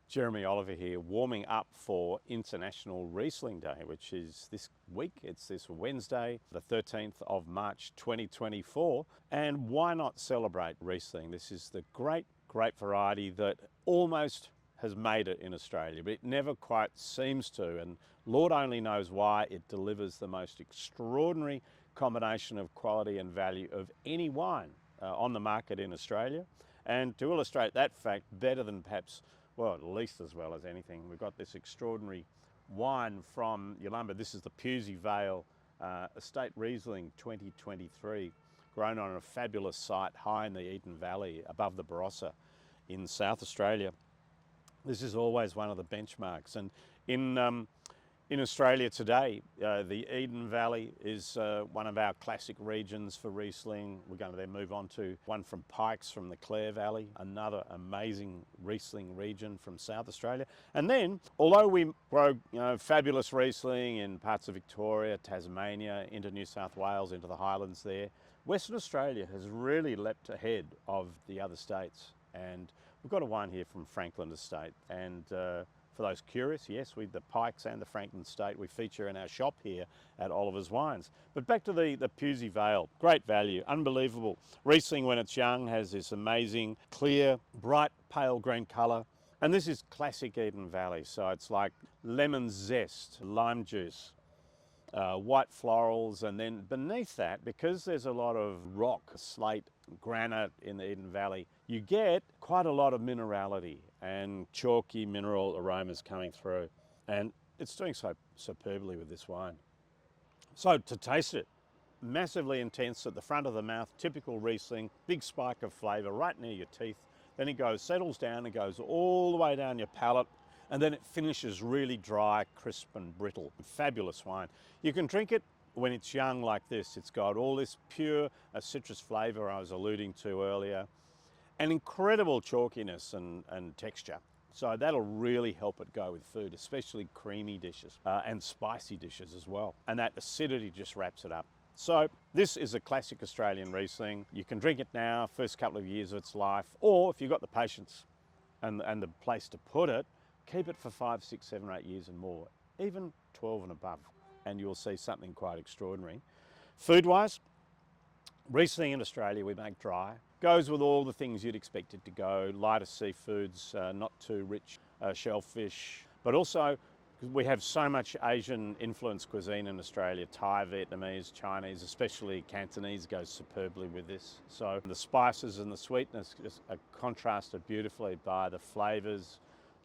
Jeremy Oliver here, warming up for International Riesling Day, which is this week. It's this Wednesday, the 13th of March 2024. And why not celebrate Riesling? This is the great variety that almost has made it in Australia, but it never quite seems to. And Lord only knows why. It delivers the most extraordinary combination of quality and value of any wine on the market in Australia. And to illustrate that fact better than perhaps, well, at least as well as anything, we've got this extraordinary wine from Yalumba. This is the Pewsey Vale Estate Riesling 2023, grown on a fabulous site high in the Eden Valley above the Barossa in South Australia. This is always one of the benchmarks. And in Australia today, the Eden Valley is one of our classic regions for Riesling. We're going to then move on to one from Pikes from the Clare Valley, another amazing Riesling region from South Australia. And then, although we grow fabulous Riesling in parts of Victoria, Tasmania, into New South Wales, into the Highlands there, Western Australia has really leapt ahead of the other states. And we've got a wine here from Franklin Estate. And for those curious, yes, the Pikes and the Franklin Estate we feature in our shop here at Oliver's Wines. But back to the Pewsey Vale, great value, unbelievable. Riesling when it's young has this amazing, clear, bright, pale green colour. And this is classic Eden Valley, so it's like lemon zest, lime juice, white florals, and then beneath that, because there's a lot of rock, slate, granite in the Eden Valley, you get quite a lot of minerality and chalky mineral aromas coming through. And it's doing so superbly with this wine. So to taste it, massively intense at the front of the mouth, typical Riesling, big spike of flavour right near your teeth. Then it settles down and goes all the way down your palate. And then it finishes really dry, crisp and brittle. Fabulous wine. You can drink it when it's young like this. It's got all this pure citrus flavour I was alluding to earlier, and incredible chalkiness and texture. So that'll really help it go with food, especially creamy dishes and spicy dishes as well. And that acidity just wraps it up. So this is a classic Australian Riesling. You can drink it now, first couple of years of its life, or if you've got the patience and the place to put it, keep it for 5, 6, 7, 8 years and more, even 12 and above, and you'll see something quite extraordinary. Food-wise, Riesling in Australia we make dry. Goes with all the things you'd expect it to go, lighter seafoods, not too rich shellfish, but also we have so much Asian influenced cuisine in Australia, Thai, Vietnamese, Chinese, especially Cantonese goes superbly with this. So the spices and the sweetness are contrasted beautifully by the flavours,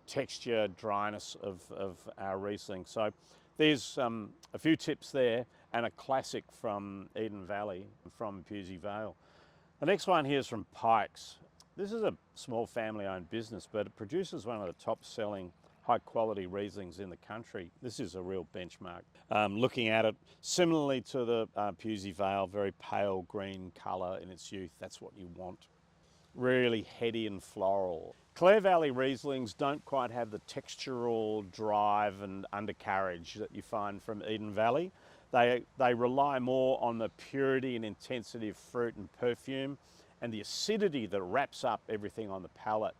texture, dryness of our Riesling. So there's a few tips there and a classic from Eden Valley, from Pewsey Vale. The next one here is from Pikes. This is a small family-owned business, but it produces one of the top-selling high-quality Rieslings in the country. This is a real benchmark. Looking at it, similarly to the Pewsey Vale, very pale green colour in its youth. That's what you want. Really heady and floral. Clare Valley Rieslings don't quite have the textural drive and undercarriage that you find from Eden Valley. They rely more on the purity and intensity of fruit and perfume and the acidity that wraps up everything on the palate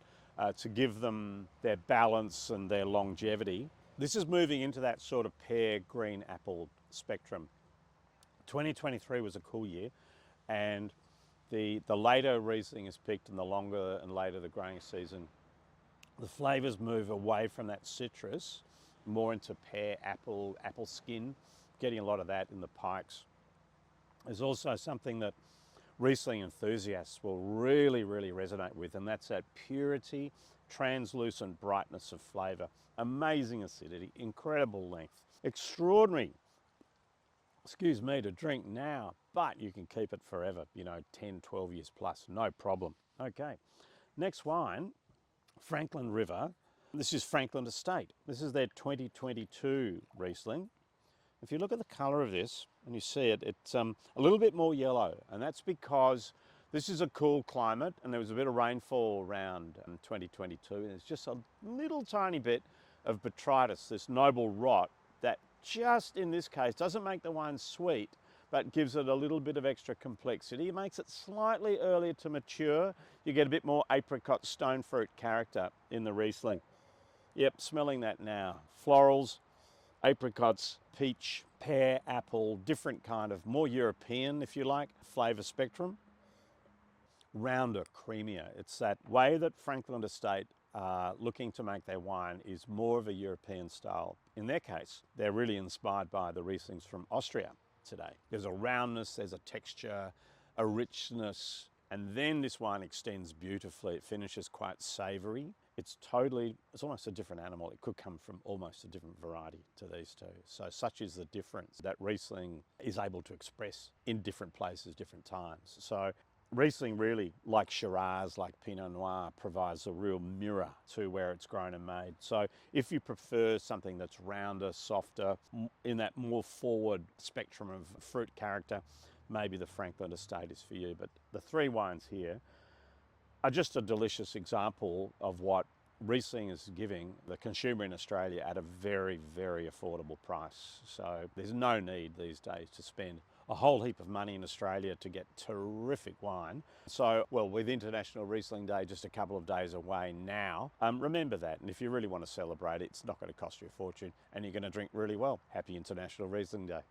to give them their balance and their longevity. This is moving into that sort of pear, green, apple spectrum. 2023 was a cool year, and the later Riesling is picked and the longer and later the growing season, the flavours move away from that citrus, more into pear, apple skin, getting a lot of that in the Pikes. There's also something that Riesling enthusiasts will really resonate with, and that's that purity, translucent brightness of flavour, amazing acidity, incredible length, extraordinary, excuse me, to drink now, but you can keep it forever, 10, 12 years plus, no problem. Okay, next wine, Franklin River. This is Franklin Estate. This is their 2022 Riesling. If you look at the colour of this and you see it, it's a little bit more yellow, and that's because this is a cool climate and there was a bit of rainfall around 2022, and there's just a little tiny bit of botrytis, this noble rot, that just in this case doesn't make the wine sweet, but gives it a little bit of extra complexity. It makes it slightly earlier to mature. You get a bit more apricot stone fruit character in the Riesling. Yep, smelling that now. Florals, apricots, peach, pear, apple, different kind of, more European, if you like, flavour spectrum. Rounder, creamier. It's that way that Franklin Estate are looking to make their wine is more of a European style. In their case, they're really inspired by the Rieslings from Austria today. There's a roundness, there's a texture, a richness, and then this wine extends beautifully. It finishes quite savoury. It's almost a different animal. It could come from almost a different variety to these two. So such is the difference that Riesling is able to express in different places, different times. So Riesling really, like Shiraz, like Pinot Noir, provides a real mirror to where it's grown and made. So if you prefer something that's rounder, softer, in that more forward spectrum of fruit character, maybe the Franklin Estate is for you. But the three wines here are just a delicious example of what Riesling is giving the consumer in Australia at a very, very affordable price. So there's no need these days to spend a whole heap of money in Australia to get terrific wine. So, well, with International Riesling Day just a couple of days away now, remember that. And if you really want to celebrate it, it's not going to cost you a fortune and you're going to drink really well. Happy International Riesling Day.